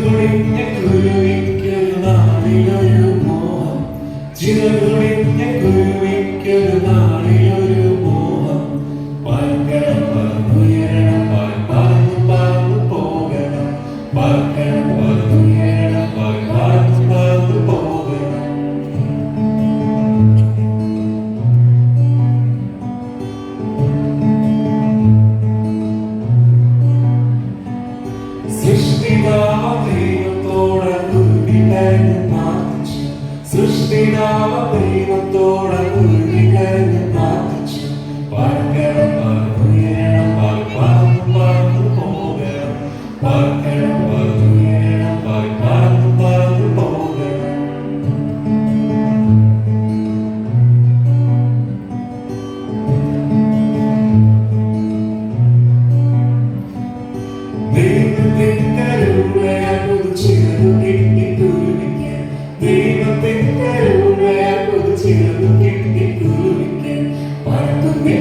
ചിറകൊടിഞ്ഞ കുരുവിക്കൊരു നാളിലൊരു മോഹം, ചിറകൊടിഞ്ഞ കുരുവിക്കൊരു നാളിലൊരു മോഹം. പറക്കണം പറന്നുയരണം, പറന്നു പറന്നു പോകണം, പറക്കണം പറന്നുയരണം, പറന്നു പറന്നു പോകണം. സൃഷ്ടിതാവ ദൈവത്തോടെ കുരുവിക്കരഞ്ഞു പ്രാർത്ഥിച്ചു, സൃഷ്ടിതാവ ദൈവത്തോടെ കുരുവിക്കരഞ്ഞു പ്രാർത്ഥിച്ചു. പറക്കണം പറന്നുയരണം, പറന്നു പറന്നു പോകണം, പറക്കണം പറന്നുയരണം, പറന്നു പറന്നു പോകണം. ദൈവത്തിന്റെ കരുണയാൽ പുതുച്ചിറകു കിട്ടി കുരുവിക്ക്, ദൈവത്തിന്റെ കരുണയാൽ പുതുച്ചിറകു കിട്ടി കുരുവിക്ക്. പറക്കുന്നേ